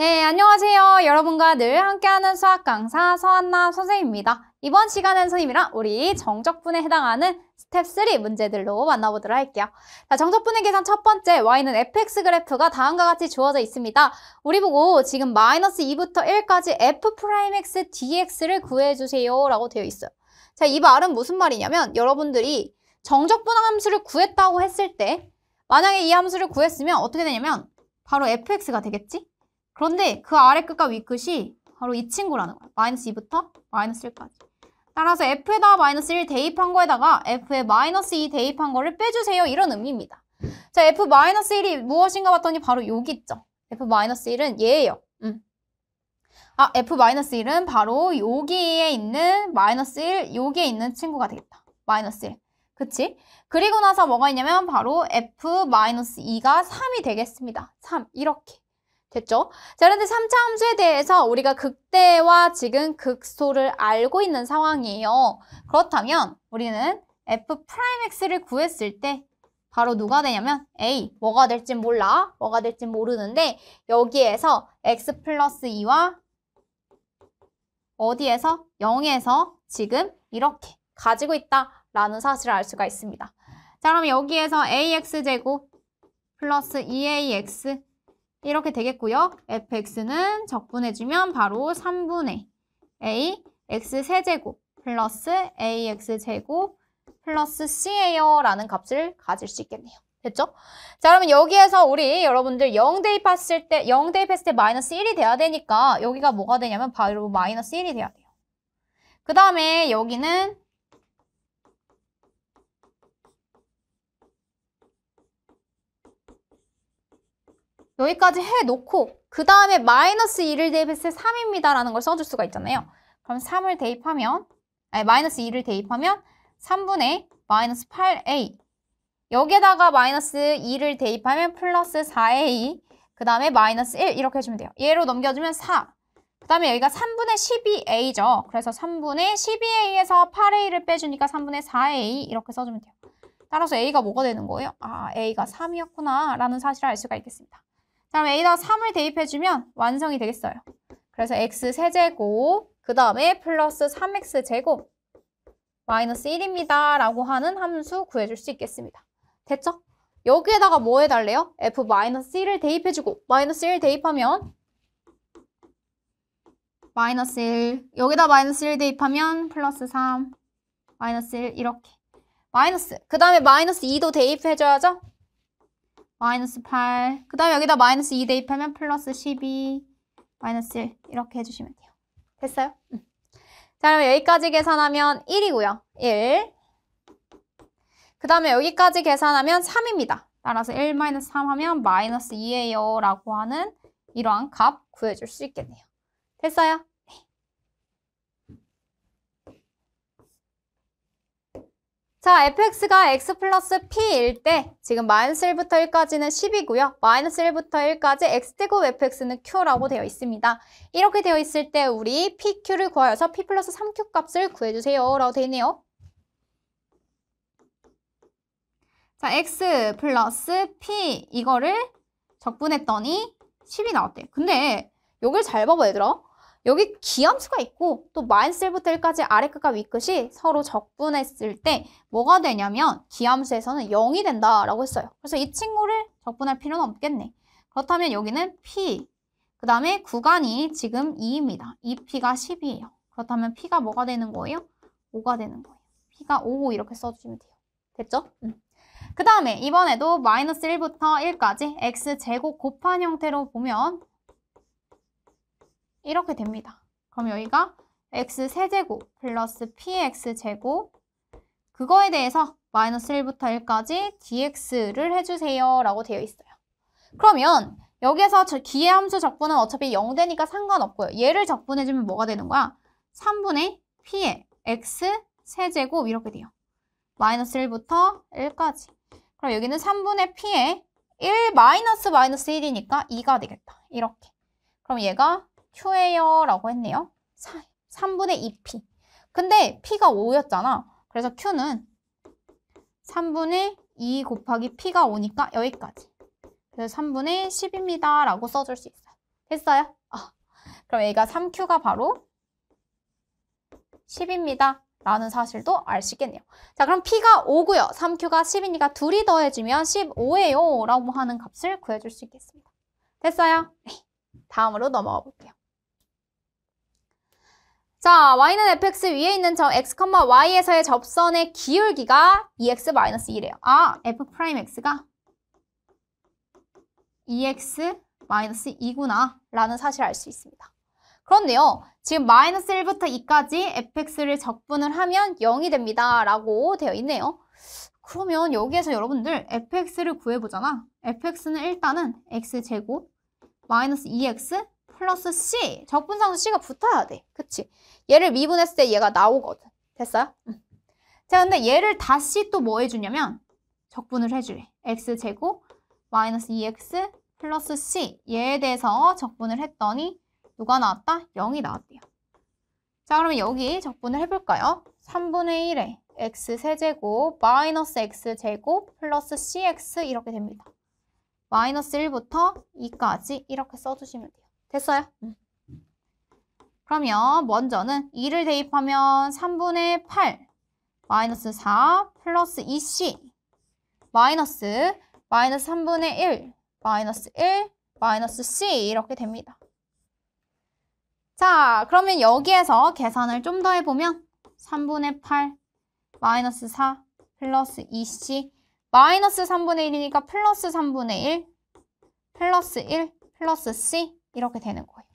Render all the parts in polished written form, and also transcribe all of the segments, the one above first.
네, 안녕하세요. 여러분과 늘 함께하는 수학 강사 서한나 선생님입니다. 이번 시간엔 선생님이랑 우리 정적분에 해당하는 스텝 3 문제들로 만나보도록 할게요. 자, 정적분의 계산 첫 번째, y는 fx 그래프가 다음과 같이 주어져 있습니다. 우리 보고 지금 -2부터 1까지 f'x dx를 구해주세요 라고 되어 있어요. 자, 이 말은 무슨 말이냐면 여러분들이 정적분 함수를 구했다고 했을 때 만약에 이 함수를 구했으면 어떻게 되냐면 바로 fx가 되겠지? 그런데 그 아래 끝과 위 끝이 바로 이 친구라는 거야. -2부터 -1까지. 따라서 f에다 -1 대입한 거에다가 f에 -2 대입한 거를 빼주세요. 이런 의미입니다. 자, f-1이 무엇인가 봤더니 바로 여기 있죠. f-1은 얘예요. f-1은 바로 여기에 있는 -1, 여기에 있는 친구가 되겠다. -1. 그치? 그리고 나서 뭐가 있냐면 바로 f-2가 3이 되겠습니다. 3. 이렇게. 됐죠? 자, 그런데 3차 함수에 대해서 우리가 극대와 지금 극소를 알고 있는 상황이에요. 그렇다면 우리는 f'x를 구했을 때 바로 누가 되냐면 a, 뭐가 될진 몰라, 뭐가 될진 모르는데 여기에서 x 플러스 2와 어디에서? 0에서 지금 이렇게 가지고 있다라는 사실을 알 수가 있습니다. 자, 그럼 여기에서 ax제곱 플러스 2ax 이렇게 되겠고요. fx는 적분해주면 바로 3분의 a x 세제곱 플러스 ax제곱 플러스 c예요 라는 값을 가질 수 있겠네요. 됐죠? 자, 그러면 여기에서 우리 여러분들 0 대입했을 때 -1이 돼야 되니까 여기가 뭐가 되냐면 바로 -1이 돼야 돼요. 그 다음에 여기는 여기까지 해놓고 그 다음에 -2를 대입했을 때 3입니다 라는 걸 써줄 수가 있잖아요. 그럼 3을 대입하면 -2를 대입하면 3분의 -8a 여기에다가 -2를 대입하면 플러스 4a 그 다음에 -1 이렇게 해주면 돼요. 얘로 넘겨주면 4. 그 다음에 여기가 3분의 12a죠. 그래서 3분의 12a에서 8a를 빼주니까 3분의 4a 이렇게 써주면 돼요. 따라서 a가 뭐가 되는 거예요? 아, a가 3이었구나 라는 사실을 알 수가 있겠습니다. 자, 그럼 a에다가 3을 대입해주면 완성이 되겠어요. 그래서 x 세제곱 그 다음에 플러스 3x제곱 -1입니다 라고 하는 함수 구해줄 수 있겠습니다. 됐죠? 여기에다가 뭐 해달래요? f-1을 대입해주고 -1 대입하면 -1 여기다 -1 대입하면 플러스 3 -1 이렇게 그 다음에 -2도 대입해줘야죠? -8 그 다음에 여기다 -2 대입하면 플러스 12 -1 이렇게 해주시면 돼요. 됐어요? 자, 그럼 여기까지 계산하면 1이고요. 1 그 다음에 여기까지 계산하면 3입니다. 따라서 1-3 하면 -2예요 라고 하는 이러한 값 구해줄 수 있겠네요. 됐어요? 자, fx가 x 플러스 p일 때 지금 -1부터 1까지는 10이고요. -1부터 1까지 x제곱 fx는 q라고 되어 있습니다. 이렇게 되어 있을 때 우리 pq를 구하여서 p 플러스 3q 값을 구해주세요 라고 되어 있네요. 자, x 플러스 p 이거를 적분했더니 10이 나왔대요. 근데 여길 잘 봐봐 얘들아. 여기 기함수가 있고 또 -1부터 1까지 아래 끝과 위 끝이 서로 적분했을 때 뭐가 되냐면 기함수에서는 0이 된다라고 했어요. 그래서 이 친구를 적분할 필요는 없겠네. 그렇다면 여기는 p 그 다음에 구간이 지금 2입니다. 이 p가 10이에요. 그렇다면 p가 뭐가 되는 거예요? 5가 되는 거예요. p가 5 이렇게 써주시면 돼요. 됐죠? 그 다음에 이번에도 -1부터 1까지 x제곱 곱한 형태로 보면 이렇게 됩니다. 그럼 여기가 x 세제곱 플러스 px제곱 그거에 대해서 -1부터 1까지 dx를 해주세요 라고 되어 있어요. 그러면 여기에서 기의 함수 적분은 어차피 0되니까 상관없고요. 얘를 적분해주면 뭐가 되는 거야? 3분의 p의 x 세제곱 이렇게 돼요. -1부터 1까지. 그럼 여기는 3분의 p의 1 -1이니까 2가 되겠다. 이렇게. 그럼 얘가 q예요 라고 했네요. 3분의 2p. 근데 p가 5였잖아. 그래서 q는 3분의 2 곱하기 p가 5니까 여기까지. 그래서 3분의 10입니다 라고 써줄 수 있어요. 했어요? 그럼 여기가 3Q가 바로 10입니다. 라는 사실도 알 수 있겠네요. 자, 그럼 P가 5고요. 3Q가 10이니까 둘이 더해주면 15예요. 라고 하는 값을 구해줄 수 있겠습니다. 됐어요? 네. 다음으로 넘어가 볼게요. 자, y는 fx 위에 있는 점 x, y에서의 접선의 기울기가 2x-1이래요. f'x가 2x-2구나 라는 사실을 알 수 있습니다. 그런데요, 지금 마이너스 1부터 2까지 fx를 적분을 하면 0이 됩니다. 라고 되어 있네요. 그러면 여기에서 여러분들 fx를 구해보잖아. fx는 일단은 x제곱 마이너스 2x 플러스 c. 적분상수 c가 붙어야 돼. 그치? 얘를 미분했을 때 얘가 나오거든. 됐어요? 자, 근데 얘를 다시 또 뭐 해주냐면 적분을 해주래. x제곱 마이너스 2x 플러스 c. 얘에 대해서 적분을 했더니 누가 나왔다? 0이 나왔대요. 자, 그러면 여기 적분을 해볼까요? 3분의 1에 x세제곱 마이너스 x제곱 플러스 cx 이렇게 됩니다. 마이너스 1부터 2까지 이렇게 써주시면 돼요. 됐어요? 그러면 먼저는 2를 대입하면 3분의 8 마이너스 4 플러스 2c 마이너스 3분의 1 마이너스 1 마이너스 c 이렇게 됩니다. 자, 그러면 여기에서 계산을 좀 더 해보면 3분의 8 마이너스 4 플러스 2c 마이너스 3분의 1이니까 플러스 3분의 1 플러스 1 플러스 c 이렇게 되는 거예요.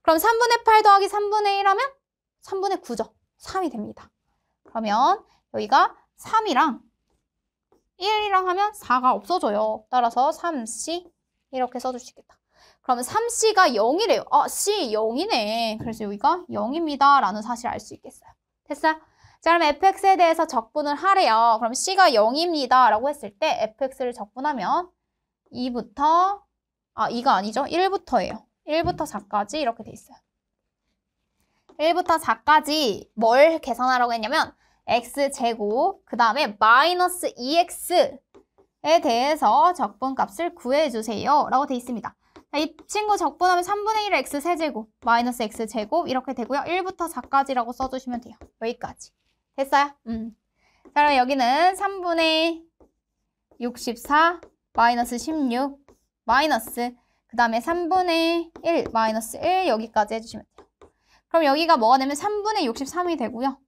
그럼 3분의 8 더하기 3분의 1 하면 3분의 9죠. 3이 됩니다. 그러면 여기가 3이랑 1이랑 하면 4가 없어져요. 따라서 3c 이렇게 써주시겠다. 그러면 3c가 0이래요. c 0이네. 그래서 여기가 0입니다. 라는 사실을 알 수 있겠어요. 됐어요? 자, 그럼 fx에 대해서 적분을 하래요. 그럼 c가 0입니다. 라고 했을 때 fx를 적분하면 2부터 2가 아니죠. 1부터예요. 1부터 4까지 이렇게 돼 있어요. 1부터 4까지 뭘 계산하라고 했냐면 x제곱 그 다음에 마이너스 2x에 대해서 적분값을 구해주세요. 라고 돼 있습니다. 자, 이 친구 적분하면 3분의 1의 x세제곱 마이너스 x제곱 이렇게 되고요. 1부터 4까지라고 써주시면 돼요. 여기까지. 됐어요? 자, 그럼 여기는 3분의 64 마이너스 16 마이너스 그 다음에 3분의 1 마이너스 1 여기까지 해주시면 돼요. 그럼 여기가 뭐가 되면 3분의 63이 되고요.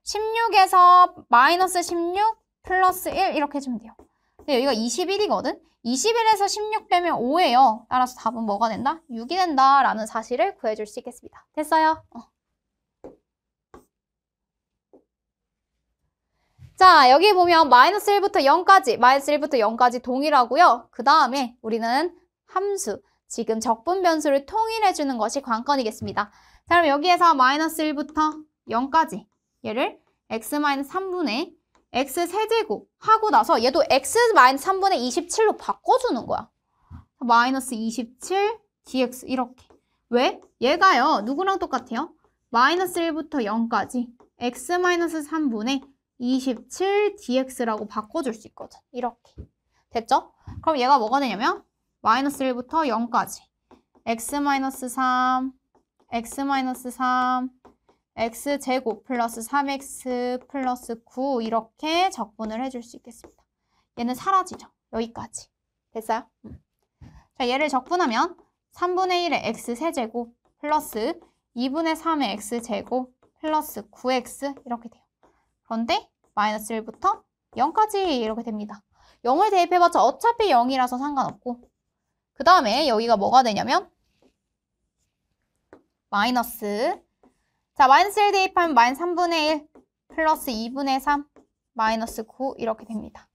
16에서 마이너스 16 플러스 1 이렇게 해주면 돼요. 근데 여기가 21이거든? 21에서 16 빼면 5예요. 따라서 답은 뭐가 된다? 6이 된다라는 사실을 구해줄 수 있겠습니다. 됐어요? 자, 여기 보면 마이너스 1부터 0까지 동일하고요. 그 다음에 우리는 함수, 지금 적분 변수를 통일해주는 것이 관건이겠습니다. 자, 그럼 여기에서 마이너스 1부터 0까지 얘를 x-3분의 x세제곱 하고 나서 얘도 x-3분의 27로 바꿔주는 거야. 마이너스 27 dx 이렇게. 왜? 얘가요. 누구랑 똑같아요? 마이너스 1부터 0까지 x-3분의 27 dx라고 바꿔줄 수 있거든. 이렇게. 됐죠? 그럼 얘가 뭐가 되냐면 마이너스 1부터 0까지 x-3 x제곱 플러스 3x 플러스 9 이렇게 적분을 해줄 수 있겠습니다. 얘는 사라지죠. 여기까지. 됐어요? 자, 얘를 적분하면 3분의 1의 x세제곱 플러스 2분의 3의 x제곱 플러스 9x 이렇게 돼요. 그런데 마이너스 1부터 0까지 이렇게 됩니다. 0을 대입해봤자 어차피 0이라서 상관없고 그 다음에 여기가 뭐가 되냐면 마이너스 자, 마이너스 1 대입하면 마이너스 3분의 1 플러스 2분의 3 마이너스 9 이렇게 됩니다.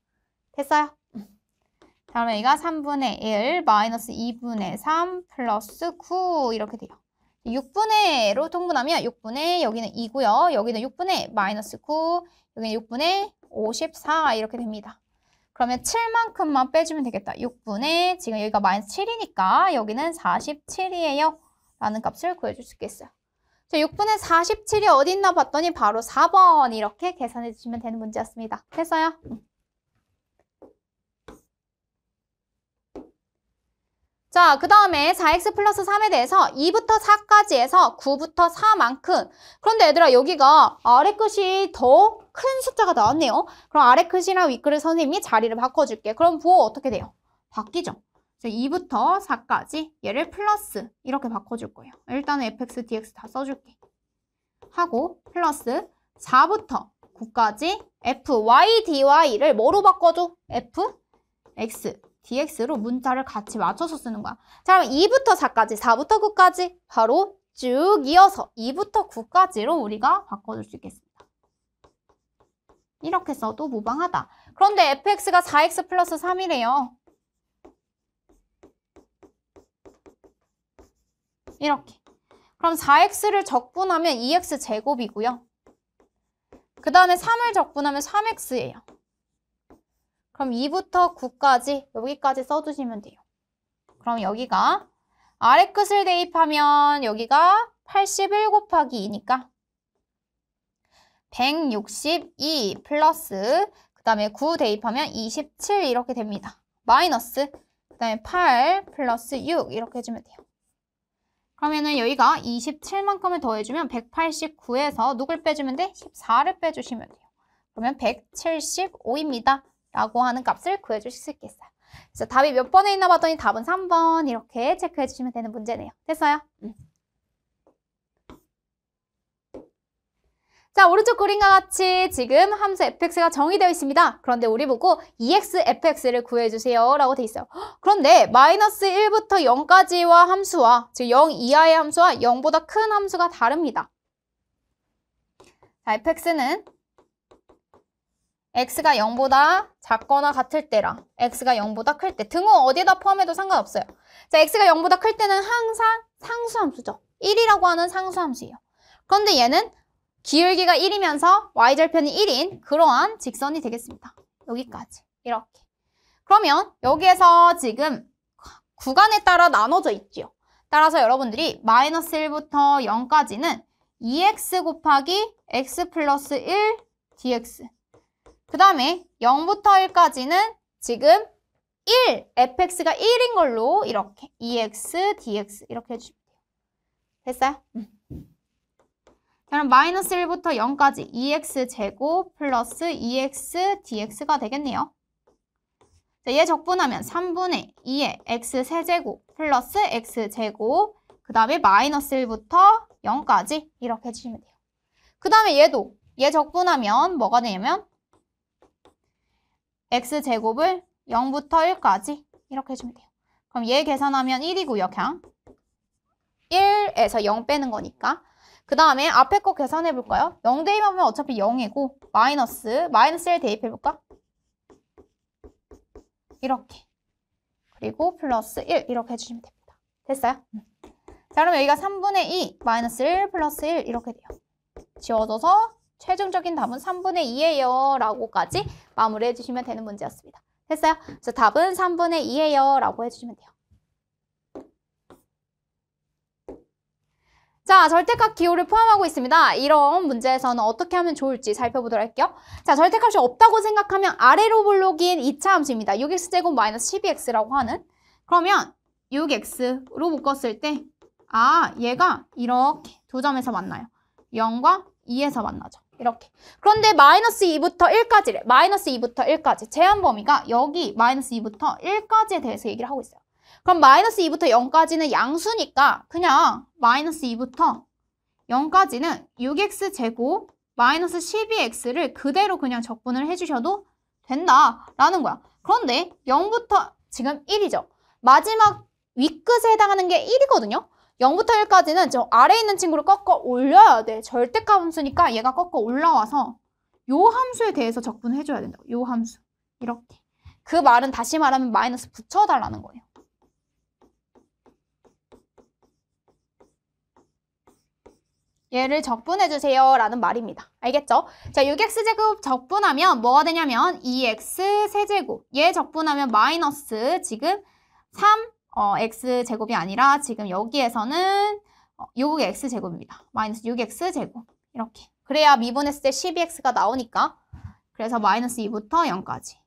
됐어요? 그러면 여기가 3분의 1 마이너스 2분의 3 플러스 9 이렇게 돼요. 6분의로 통분하면 6분의 여기는 2고요. 여기는 6분의 마이너스 9 여기는 6분의 54 이렇게 됩니다. 그러면 7만큼만 빼주면 되겠다. 6분의 지금 여기가 마이너스 7이니까 여기는 47이에요. 라는 값을 구해줄 수 있겠어요. 자, 6분의 47이 어디 있나 봤더니 바로 4번 이렇게 계산해 주시면 되는 문제였습니다. 됐어요? 자, 그 다음에 4x 플러스 3에 대해서 2부터 4까지 해서 9부터 4만큼. 그런데 얘들아, 여기가 아래 끝이 더 큰 숫자가 나왔네요. 그럼 아래 끝이랑 위 끝을 선생님이 자리를 바꿔줄게. 그럼 부호 어떻게 돼요? 바뀌죠. 그래서 2부터 4까지 얘를 플러스 이렇게 바꿔줄 거예요. 일단은 fx, dx 다 써줄게. 하고 플러스 4부터 9까지 fy, dy를 뭐로 바꿔줘? fx, dx로 문자를 같이 맞춰서 쓰는 거야. 자, 그럼 2부터 4까지, 4부터 9까지 바로 쭉 이어서 2부터 9까지로 우리가 바꿔줄 수 있겠습니다. 이렇게 써도 무방하다. 그런데 fx가 4x 플러스 3이래요. 이렇게. 그럼 4x를 적분하면 2x 제곱이고요. 그 다음에 3을 적분하면 3x예요. 그럼 2부터 9까지 여기까지 써주시면 돼요. 그럼 여기가 아래 끝을 대입하면 여기가 81 곱하기 2니까 162 플러스 그 다음에 9 대입하면 27 이렇게 됩니다. 마이너스 그 다음에 8 플러스 6 이렇게 해주면 돼요. 그러면은 여기가 27만큼을 더해주면 189에서 누굴 빼주면 돼? 14를 빼주시면 돼요. 그러면 175입니다. 라고 하는 값을 구해주실 수 있겠어요. 그래서 답이 몇 번에 있나 봤더니 답은 3번 이렇게 체크해 주시면 되는 문제네요. 됐어요? 자, 오른쪽 그림과 같이 지금 함수 fx가 정의되어 있습니다. 그런데 우리 보고 2x fx를 구해주세요 라고 돼 있어요. 그런데 마이너스 1부터 0까지와 함수와 즉 0 이하의 함수와 0보다 큰 함수가 다릅니다. 자, fx는 x가 0보다 작거나 같을 때랑 x가 0보다 클 때 등호 어디에다 포함해도 상관없어요. 자, x가 0보다 클 때는 항상 상수함수죠. 1이라고 하는 상수함수예요. 그런데 얘는 기울기가 1이면서 y절편이 1인 그러한 직선이 되겠습니다. 여기까지 이렇게. 그러면 여기에서 지금 구간에 따라 나눠져 있죠. 따라서 여러분들이 마이너스 1부터 0까지는 2x 곱하기 x 플러스 1 dx 그 다음에 0부터 1까지는 지금 1, fx가 1인 걸로 이렇게 2x, dx 이렇게 해주시면 돼요. 됐어요? 그럼 마이너스 1부터 0까지 2x 제곱 플러스 2x dx가 되겠네요. 자, 얘 적분하면 3분의 2의 x 세제곱 플러스 x 제곱 그 다음에 마이너스 1부터 0까지 이렇게 해주시면 돼요. 그 다음에 얘도 얘 적분하면 뭐가 되냐면 x제곱을 0부터 1까지 이렇게 해주면 돼요. 그럼 얘 계산하면 1이고요. 그냥 1에서 0 빼는 거니까. 그 다음에 앞에 거 계산해 볼까요? 0 대입하면 어차피 0이고 마이너스 1 대입해 볼까? 이렇게. 그리고 플러스 1 이렇게 해주시면 됩니다. 됐어요? 자, 그럼 여기가 3분의 2 마이너스 1 플러스 1 이렇게 돼요. 지워져서 최종적인 답은 3분의 2예요 라고까지 마무리해 주시면 되는 문제였습니다. 됐어요? 그래서 답은 3분의 2예요 라고 해주시면 돼요. 자, 절대값 기호를 포함하고 있습니다. 이런 문제에서는 어떻게 하면 좋을지 살펴보도록 할게요. 자, 절대값이 없다고 생각하면 아래로 볼록인 2차 함수입니다. 6x제곱 마이너스 12x라고 하는. 그러면 6x로 묶었을 때 얘가 이렇게 두 점에서 만나요. 0과 2에서 만나죠. 이렇게. 그런데 마이너스 2부터 1까지래. 마이너스 2부터 1까지. 제한 범위가 여기 마이너스 2부터 1까지에 대해서 얘기를 하고 있어요. 그럼 마이너스 2부터 0까지는 양수니까 그냥 마이너스 2부터 0까지는 6x제곱 마이너스 12x를 그대로 그냥 적분을 해주셔도 된다라는 거야. 그런데 0부터 지금 1이죠. 마지막 윗끝에 해당하는 게 1이거든요. 0부터 1까지는 저 아래에 있는 친구를 꺾어 올려야 돼. 절대값 함수니까 얘가 꺾어 올라와서 요 함수에 대해서 적분을 해줘야 된다고. 요 함수. 이렇게. 그 말은 다시 말하면 마이너스 붙여달라는 거예요. 얘를 적분해주세요 라는 말입니다. 알겠죠? 자, 6x제곱 적분하면 뭐가 되냐면 2x 세제곱. 얘 적분하면 마이너스 지금 3 x제곱이 아니라 지금 여기에서는 6x제곱입니다. 마이너스 6x제곱. 이렇게. 그래야 미분했을 때 12x가 나오니까. 그래서 마이너스 2부터 0까지.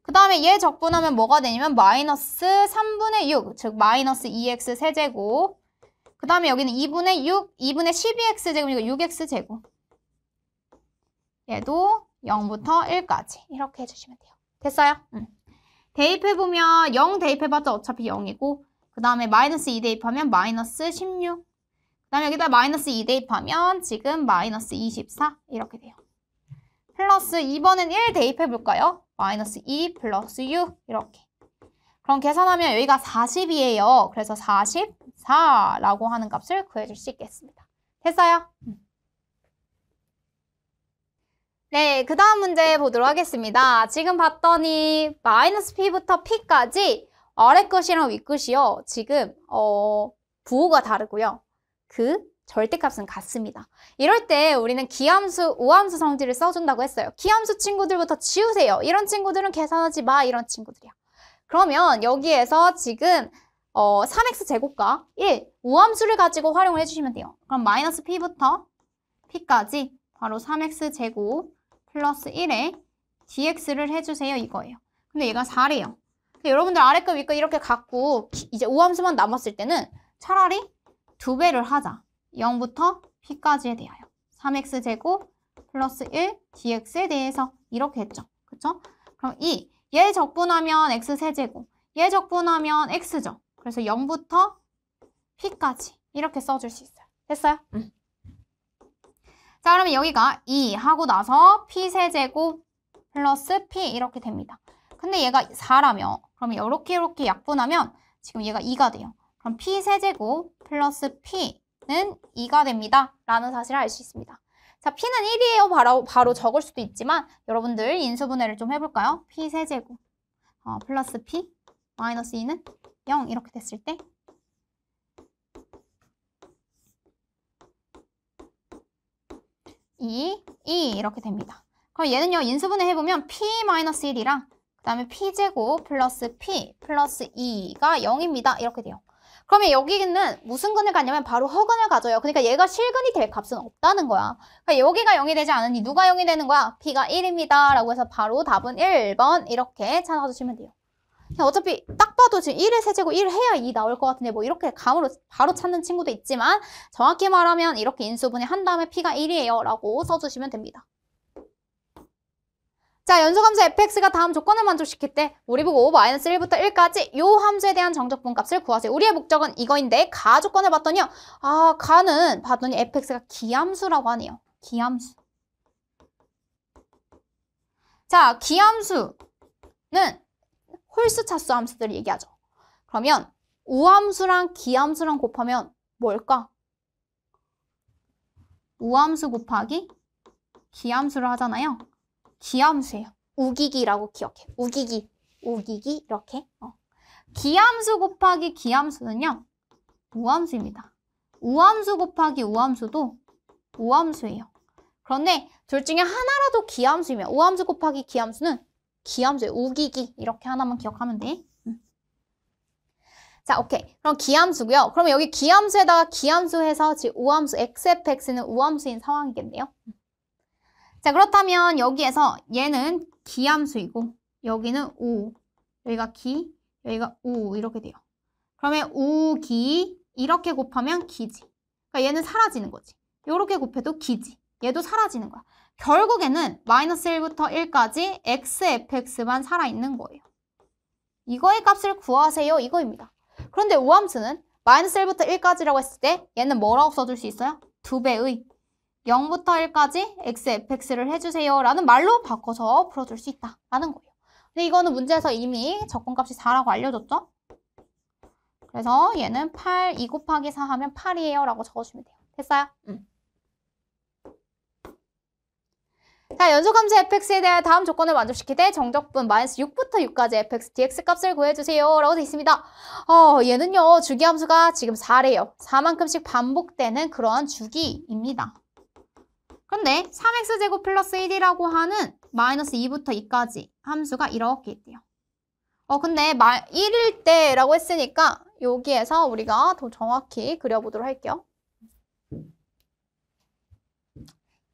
그 다음에 얘 적분하면 뭐가 되냐면 마이너스 3분의 6, 즉 마이너스 2x 세제곱. 그 다음에 여기는 2분의 6, 2분의 12x 제곱, 이거 6x 제곱. 얘도 0부터 1까지 이렇게 해주시면 돼요. 됐어요? 대입해보면 0 대입해봤자 어차피 0이고 그 다음에 마이너스 2 대입하면 마이너스 16. 그 다음에 여기다 마이너스 2 대입하면 지금 마이너스 24 이렇게 돼요. 플러스 2번은 1 대입해볼까요? 마이너스 2 플러스 6 이렇게. 그럼 계산하면 여기가 40이에요. 그래서 44라고 하는 값을 구해줄 수 있겠습니다. 됐어요? 네, 그 다음 문제 보도록 하겠습니다. 지금 봤더니 마이너스 P부터 P까지 아래 끝이랑 위 끝이요. 지금 부호가 다르고요. 그 절대값은 같습니다. 이럴 때 우리는 기함수, 우함수 성질을 써준다고 했어요. 기함수 친구들부터 지우세요. 이런 친구들은 계산하지 마. 이런 친구들이야. 그러면 여기에서 지금 3x 제곱과 1, 우함수를 가지고 활용을 해주시면 돼요. 그럼 마이너스 P부터 P까지 바로 3x 제곱 플러스 1에 dx를 해주세요. 이거예요. 근데 얘가 4래요. 근데 여러분들 아래 거, 위 거 이렇게 갖고 이제 우함수만 남았을 때는 차라리 2배를 하자. 0부터 p까지에 대하여 3x 제곱 플러스 1 dx에 대해서 이렇게 했죠. 그쵸? 그럼 얘 적분하면 x 세제곱, 얘 적분하면 x죠. 그래서 0부터 p까지 이렇게 써줄 수 있어요. 됐어요? 자, 그러면 여기가 2 하고 나서 p 세제곱 플러스 p 이렇게 됩니다. 근데 얘가 4라며 그러면 이렇게 약분하면 지금 얘가 2가 돼요. 그럼 p 세제곱 플러스 p는 2가 됩니다. 라는 사실을 알 수 있습니다. 자, p는 1이에요. 바로 적을 수도 있지만 여러분들 인수분해를 좀 해볼까요? p 세제곱 플러스 p 마이너스 2는 0 이렇게 됐을 때 2 이렇게 됩니다. 그럼 얘는요, 인수분해 해보면 p-1이랑 그 다음에 p제곱 플러스 p 플러스 2가 0입니다. 이렇게 돼요. 그러면 여기는 무슨 근을 갖냐면 바로 허근을 가져요. 그러니까 얘가 실근이 될 값은 없다는 거야. 그러니까 여기가 0이 되지 않으니 누가 0이 되는 거야? p가 1입니다. 라고 해서 바로 답은 1번 이렇게 찾아주시면 돼요. 어차피 딱 봐도 지금 1의 세제곱 1 해야 2 나올 것 같은데 뭐 이렇게 감으로 바로 찾는 친구도 있지만 정확히 말하면 이렇게 인수분해 한 다음에 p가 1이에요 라고 써주시면 됩니다. 자, 연소함수 fx가 다음 조건을 만족시킬 때 우리 보고 마이너스 1부터 1까지 요 함수에 대한 정적분 값을 구하세요. 우리의 목적은 이거인데 가 조건을 봤더니요. 가는 봤더니 fx가 기함수라고 하네요. 기함수. 자, 기함수는 홀수 차수 함수들을 얘기하죠. 그러면 우함수랑 기함수랑 곱하면 뭘까? 우함수 곱하기 기함수를 하잖아요. 기함수예요. 우기기라고 기억해. 우기기 이렇게. 기함수 곱하기 기함수는요. 우함수입니다. 우함수 곱하기 우함수도 우함수예요. 그런데 둘 중에 하나라도 기함수이면 우함수 곱하기 기함수는 기함수예요. 우기기 이렇게 하나만 기억하면 돼. 자, 오케이. 그럼 기함수고요. 그러면 여기 기함수에다가 기함수 해서 지금 우함수 xfx는 우함수인 상황이겠네요. 자, 그렇다면 여기에서 얘는 기함수이고 여기는 우, 여기가 기, 여기가 우 이렇게 돼요. 그러면 우기 이렇게 곱하면 기지. 그러니까 얘는 사라지는 거지. 이렇게 곱해도 기지. 얘도 사라지는 거야. 결국에는 마이너스 1부터 1까지 xfx만 살아있는 거예요. 이거의 값을 구하세요. 이거입니다. 그런데 우함수는 마이너스 1부터 1까지라고 했을 때 얘는 뭐라고 써줄 수 있어요? 2배의 0부터 1까지 xfx를 해주세요. 라는 말로 바꿔서 풀어줄 수 있다라는 거예요. 근데 이거는 문제에서 이미 적분값이 4라고 알려줬죠? 그래서 얘는 8, 2 곱하기 4 하면 8이에요. 라고 적어주면 돼요. 됐어요? 자, 연소함수 fx에 대한 다음 조건을 만족시킬 때 정적분 마이너스 6부터 6까지 fx, dx 값을 구해주세요. 라고 되어 있습니다. 얘는요, 주기함수가 지금 4래요. 4만큼씩 반복되는 그러한 주기입니다. 그런데 3x제곱 플러스 1이라고 하는 마이너스 2부터 2까지 함수가 이렇게 있대요. 근데 1일 때라고 했으니까 여기에서 우리가 더 정확히 그려보도록 할게요.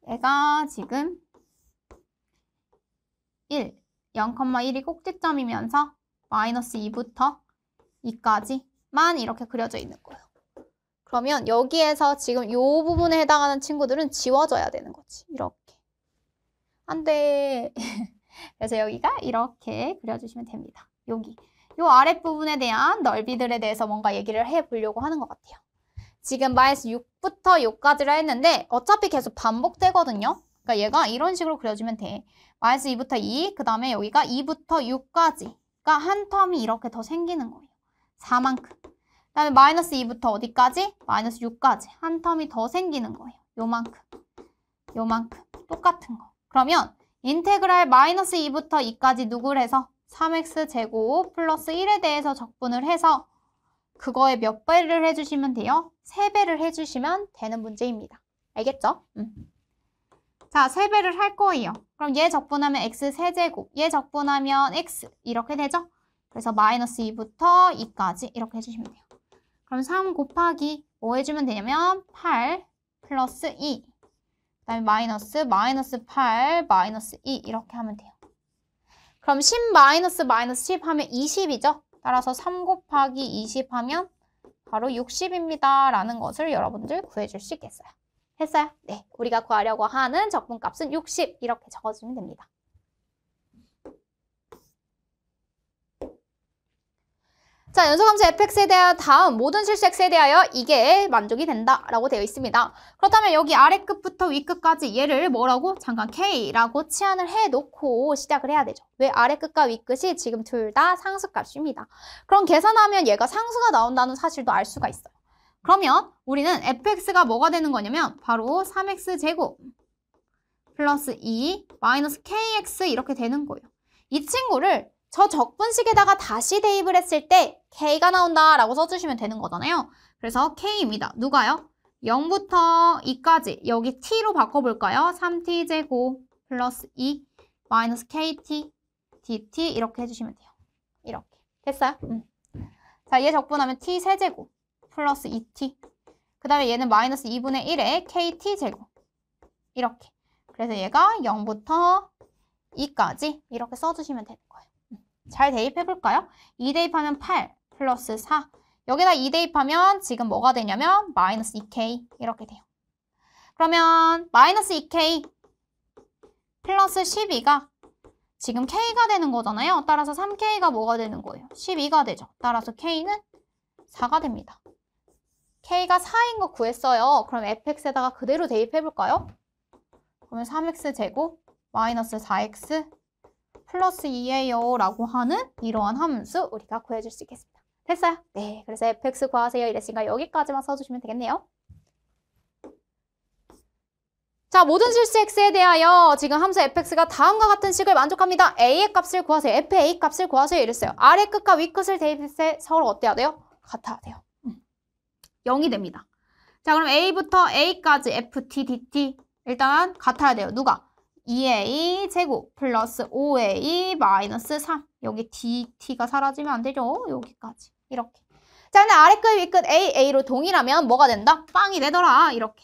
얘가 지금 1 0,1이 꼭지점이면서 마이너스 2부터 2까지만 이렇게 그려져 있는 거예요. 그러면 여기에서 지금 이 부분에 해당하는 친구들은 지워져야 되는 거지. 이렇게. 안 돼. 그래서 여기가 이렇게 그려주시면 됩니다. 여기. 이 아랫부분에 대한 넓이들에 대해서 뭔가 얘기를 해보려고 하는 것 같아요. 지금 마이너스 6부터 6까지라 했는데 어차피 계속 반복되거든요. 그러니까 얘가 이런 식으로 그려주면 돼. 마이너스 2부터 2, 그 다음에 여기가 2부터 6까지. 그러니까 한 텀이 이렇게 더 생기는 거예요. 4만큼. 그 다음에 마이너스 2부터 어디까지? 마이너스 6까지. 한 텀이 더 생기는 거예요. 요만큼. 요만큼. 똑같은 거. 그러면 인테그랄 마이너스 2부터 2까지 누구를 해서 3x제곱 플러스 1에 대해서 적분을 해서 그거에 몇 배를 해주시면 돼요? 3배를 해주시면 되는 문제입니다. 알겠죠? 자, 3배를 할 거예요. 그럼 얘 적분하면 x 세제곱, 얘 적분하면 x 이렇게 되죠? 그래서 마이너스 2부터 2까지 이렇게 해주시면 돼요. 그럼 3 곱하기 뭐 해주면 되냐면 8 플러스 2 그 다음에 마이너스 8 마이너스 2 이렇게 하면 돼요. 그럼 10 마이너스 10 하면 20이죠? 따라서 3 곱하기 20 하면 바로 60입니다. 라는 것을 여러분들 구해줄 수 있겠어요. 했어요? 네. 우리가 구하려고 하는 적분값은 60 이렇게 적어주면 됩니다. 자, 연소함수 fx에 대한 다음 모든 실수x에 대하여 이게 만족이 된다라고 되어 있습니다. 그렇다면 여기 아래 끝부터 위 끝까지 얘를 뭐라고? 잠깐 k라고 치환을 해놓고 시작을 해야 되죠. 왜? 아래 끝과 위 끝이 지금 둘 다 상수값입니다. 그럼 계산하면 얘가 상수가 나온다는 사실도 알 수가 있어요. 그러면 우리는 fx가 뭐가 되는 거냐면 바로 3x제곱 플러스 2 마이너스 kx 이렇게 되는 거예요. 이 친구를 저 적분식에다가 다시 대입을 했을 때 k가 나온다라고 써주시면 되는 거잖아요. 그래서 k입니다. 누가요? 0부터 2까지 여기 t로 바꿔볼까요? 3t제곱 플러스 2 마이너스 kt dt 이렇게 해주시면 돼요. 이렇게. 됐어요? 자, 얘 적분하면 t 세제곱 플러스 2t 그 다음에 얘는 마이너스 2분의 1에 kt제곱 이렇게. 그래서 얘가 0부터 2까지 이렇게 써주시면 되는 거예요. 잘 대입해볼까요? 2 대입하면 8 플러스 4 여기다 2 대입하면 지금 뭐가 되냐면 마이너스 2k 이렇게 돼요. 그러면 마이너스 2k 플러스 12가 지금 k가 되는 거잖아요. 따라서 3k가 뭐가 되는 거예요? 12가 되죠. 따라서 k는 4가 됩니다. k가 4인 거 구했어요. 그럼 fx에다가 그대로 대입해볼까요? 그러면 3x제곱 마이너스 4x 플러스 2예요 라고 하는 이러한 함수 우리가 구해줄 수 있겠습니다. 됐어요? 네, 그래서 fx 구하세요 이랬으니까 여기까지만 써주시면 되겠네요. 자, 모든 실수 x에 대하여 지금 함수 fx가 다음과 같은 식을 만족합니다. a의 값을 구하세요. fa 값을 구하세요 이랬어요. 아래 끝과 위 끝을 대입했을 때 서로 어때야 돼요? 같아야 돼요. 0이 됩니다. 자, 그럼 a부터 a까지 ft dt 일단 같아야 돼요. 누가? 2a 제곱 플러스 5a 마이너스 3 여기 dt가 사라지면 안 되죠. 여기까지 이렇게. 자, 근데 아래 끝 위 끝 a로 동일하면 뭐가 된다? 빵이 되더라. 이렇게.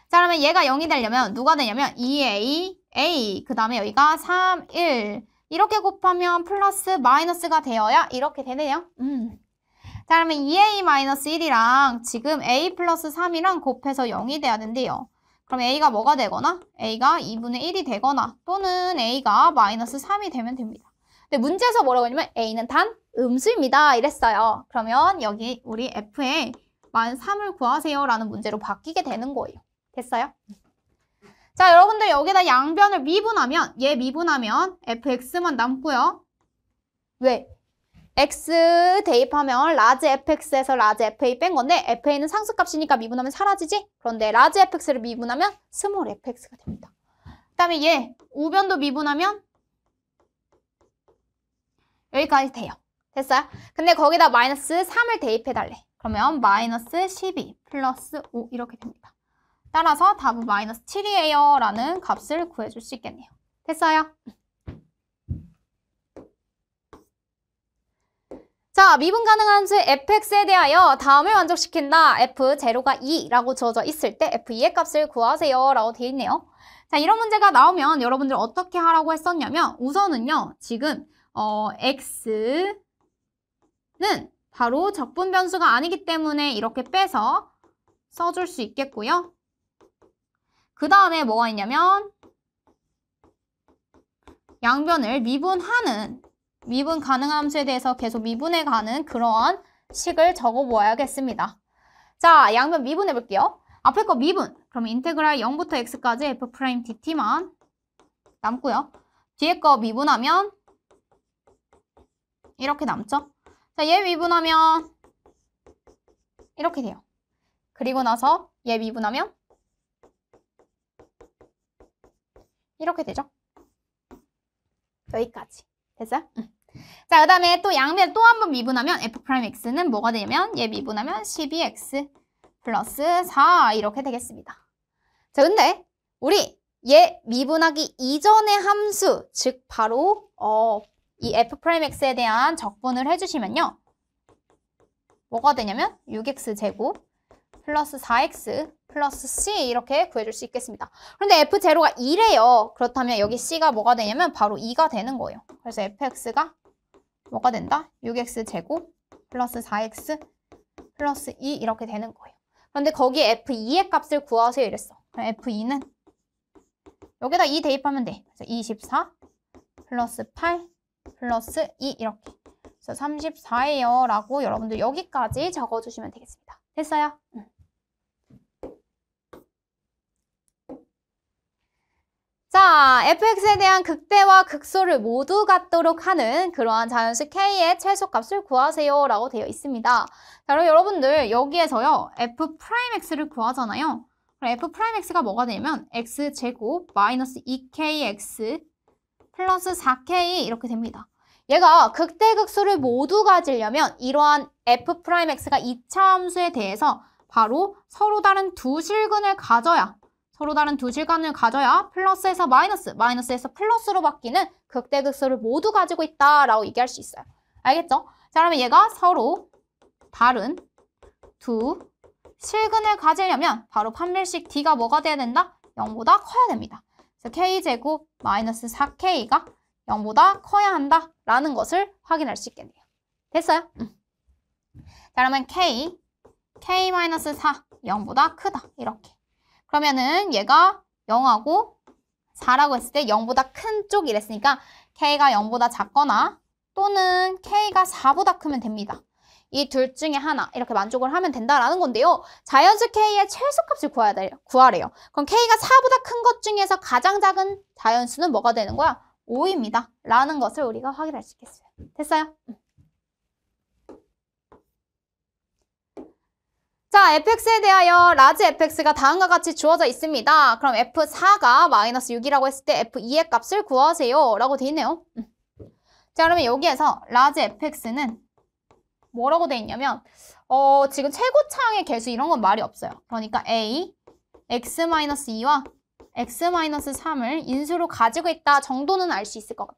자, 그러면 얘가 0이 되려면 누가 되냐면 2a a 그 다음에 여기가 3 1 이렇게 곱하면 플러스 마이너스가 되어야 이렇게 되네요. 자, 그러면 2a 마이너스 1이랑 지금 a 플러스 3이랑 곱해서 0이 돼야 된대요. 그럼 a가 뭐가 되거나 a가 2분의 1이 되거나 또는 a가 마이너스 3이 되면 됩니다. 근데 문제에서 뭐라고 했냐면 a는 단 음수입니다. 이랬어요. 그러면 여기 우리 f에 마이너스 3을 구하세요 라는 문제로 바뀌게 되는 거예요. 됐어요? 자, 여러분들 여기다 양변을 미분하면 얘 미분하면 fx만 남고요. 왜? x 대입하면 라지 fx에서 라지 fa 뺀 건데 fa는 상수값이니까 미분하면 사라지지? 그런데 라지 fx를 미분하면 스몰 fx가 됩니다. 그 다음에 얘 우변도 미분하면 여기까지 돼요. 됐어요? 근데 거기다 마이너스 3을 대입해달래. 그러면 마이너스 12 플러스 5 이렇게 됩니다. 따라서 답은 마이너스 7이에요 라는 값을 구해줄 수 있겠네요. 됐어요? 자, 미분 가능한 함수 fx에 대하여 다음을 만족시킨다. f0가 2라고 주어져 있을 때 f2의 값을 구하세요 라고 되어 있네요. 자, 이런 문제가 나오면 여러분들 어떻게 하라고 했었냐면 우선은요. 지금 x는 바로 적분 변수가 아니기 때문에 이렇게 빼서 써줄 수 있겠고요. 그 다음에 뭐가 있냐면 양변을 미분하는 미분 가능한 함수에 대해서 계속 미분해 가는 그러한 식을 적어 보아야겠습니다. 자, 양변 미분해 볼게요. 앞에 거 미분. 그럼 인테그랄 0부터 x까지 f'dt만 남고요. 뒤에 거 미분하면 이렇게 남죠. 자, 얘 미분하면 이렇게 돼요. 그리고 나서 얘 미분하면 이렇게 되죠. 여기까지. 됐어요? 자, 그 다음에 또 양변 또 한 번 미분하면 f'x는 뭐가 되냐면 얘 미분하면 12x 플러스 4 이렇게 되겠습니다. 자, 근데 우리 얘 미분하기 이전의 함수, 즉 바로 이 f'x에 대한 적분을 해주시면요. 뭐가 되냐면 6x제곱 플러스 4x 플러스 c 이렇게 구해줄 수 있겠습니다. 그런데 f0가 2래요. 그렇다면 여기 c가 뭐가 되냐면 바로 2가 되는 거예요. 그래서 fx가 뭐가 된다? 6x제곱 플러스 4x 플러스 2 이렇게 되는 거예요. 그런데 거기에 f2의 값을 구하세요 이랬어. 그럼 f2는 여기다 2 대입하면 돼. 그래서 24 플러스 8 플러스 2 이렇게. 그래서 34예요 라고 여러분들 여기까지 적어주시면 되겠습니다. 됐어요? 자, fx에 대한 극대와 극소를 모두 갖도록 하는 그러한 자연수 k의 최소값을 구하세요 라고 되어 있습니다. 자, 그럼 여러분들 여기에서요 f'x를 구하잖아요. 그럼 f'x가 뭐가 되냐면 x제곱 마이너스 2kx 플러스 4k 이렇게 됩니다. 얘가 극대극소를 모두 가지려면 이러한 f'x가 2차 함수에 대해서 바로 서로 다른 두 실근을 가져야 플러스에서 마이너스, 마이너스에서 플러스로 바뀌는 극대극소를 모두 가지고 있다라고 얘기할 수 있어요. 알겠죠? 자, 그러면 얘가 서로 다른 두 실근을 가지려면 바로 판별식 D가 뭐가 돼야 된다? 0보다 커야 됩니다. 그래서 K제곱 마이너스 4K가 0보다 커야 한다라는 것을 확인할 수 있겠네요. 됐어요? 자, 그러면 K-4, 0보다 크다. 이렇게. 그러면은 얘가 0하고 4라고 했을 때 0보다 큰 쪽 이랬으니까 K가 0보다 작거나 또는 K가 4보다 크면 됩니다. 이 둘 중에 하나 이렇게 만족을 하면 된다라는 건데요. 자연수 K의 최소값을 구하래요. 그럼 K가 4보다 큰 것 중에서 가장 작은 자연수는 뭐가 되는 거야? 5입니다. 라는 것을 우리가 확인할 수 있겠어요. 됐어요? 자, fx에 대하여 라지 fx가 다음과 같이 주어져 있습니다. 그럼 f4가 마이너스 6이라고 했을 때 f2의 값을 구하세요. 라고 되어 있네요. 자, 그러면 여기에서 라지 fx는 뭐라고 되어 있냐면 지금 최고차항의 개수 이런 건 말이 없어요. 그러니까 a, x-2와 x-3을 인수로 가지고 있다 정도는 알 수 있을 것 같아.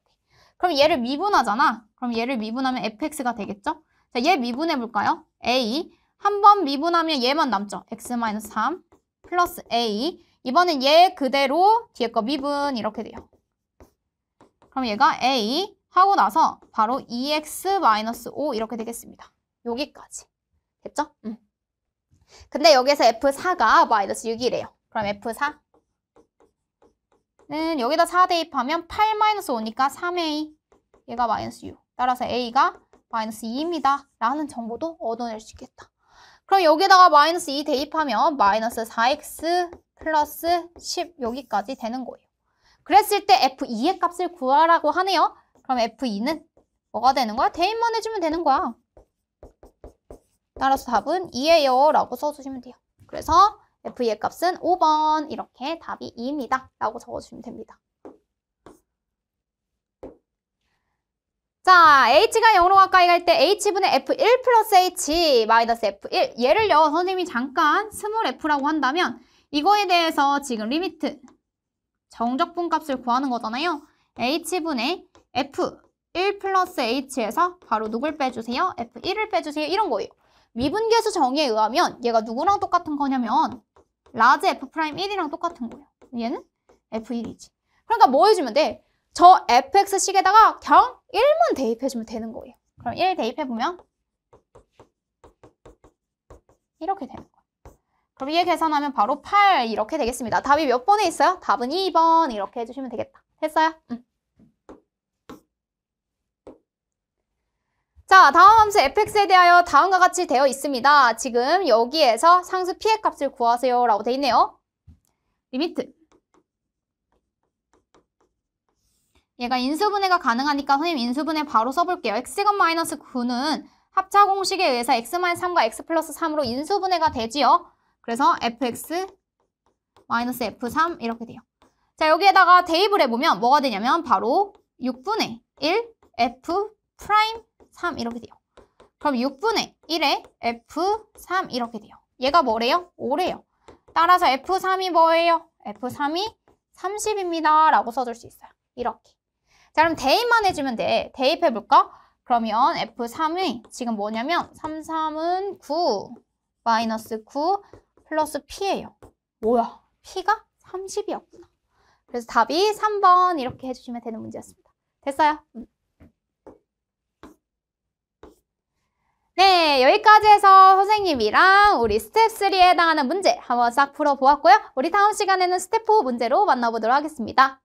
그럼 얘를 미분하잖아. 그럼 얘를 미분하면 fx가 되겠죠? 자, 얘 미분해 볼까요? a 한 번 미분하면 얘만 남죠. x-3 플러스 a. 이번엔 얘 그대로 뒤에 거 미분 이렇게 돼요. 그럼 얘가 a 하고 나서 바로 2x-5 이렇게 되겠습니다. 여기까지. 됐죠? 근데 여기서 f4가 마이너스 6이래요. 그럼 f4는 여기다 4 대입하면 8-5니까 3a. 얘가 마이너스 6. 따라서 a가 마이너스 2입니다. 라는 정보도 얻어낼 수 있겠다. 그럼 여기다가 마이너스 2 대입하면 마이너스 4x 플러스 10 여기까지 되는 거예요. 그랬을 때 f2의 값을 구하라고 하네요. 그럼 f2는 뭐가 되는 거야? 대입만 해주면 되는 거야. 따라서 답은 2예요 라고 써주시면 돼요. 그래서 f2의 값은 5번 이렇게 답이 2입니다. 라고 적어주시면 됩니다. 자, h가 0으로 가까이 갈 때 h분의 f1 플러스 h 마이너스 f1 얘를요 선생님이 잠깐 스몰 f라고 한다면 이거에 대해서 지금 리미트 정적분 값을 구하는 거잖아요. h분의 f1 1 플러스 h에서 바로 누굴 빼주세요? f1을 빼주세요. 이런 거예요. 미분계수 정의에 의하면 얘가 누구랑 똑같은 거냐면 라지 f'1이랑 똑같은 거예요. 얘는 f1이지. 그러니까 뭐 해주면 돼? 저 fx식에다가 그냥 1만 대입해주면 되는 거예요. 그럼 1 대입해보면 이렇게 되는 거예요. 그럼 얘 계산하면 바로 8 이렇게 되겠습니다. 답이 몇 번에 있어요? 답은 2번 이렇게 해주시면 되겠다. 됐어요? 자, 다음 함수 fx에 대하여 다음과 같이 되어 있습니다. 지금 여기에서 상수 p의 값을 구하세요 라고 되어 있네요. 리미트. 얘가 인수분해가 가능하니까 선생님 인수분해 바로 써볼게요. x제곱 마이너스 9는 합차 공식에 의해서 x-3과 x 플러스 3으로 인수분해가 되지요. 그래서 fx 마이너스 f3 이렇게 돼요. 자, 여기에다가 대입을 해보면 뭐가 되냐면 바로 6분의 1 f 프라임 3 이렇게 돼요. 그럼 6분의 1에 f3 이렇게 돼요. 얘가 뭐래요? 5래요. 따라서 f3이 뭐예요? f3이 30입니다. 라고 써줄 수 있어요. 이렇게. 자, 그럼 대입만 해주면 돼. 대입해볼까? 그러면 f3이 지금 뭐냐면 3, 3은 9 마이너스 9 플러스 p예요. 뭐야? p가 30이었구나. 그래서 답이 3번 이렇게 해주시면 되는 문제였습니다. 됐어요? 네, 여기까지 해서 선생님이랑 우리 스텝 3에 해당하는 문제 한번 싹 풀어보았고요. 우리 다음 시간에는 스텝 4 문제로 만나보도록 하겠습니다.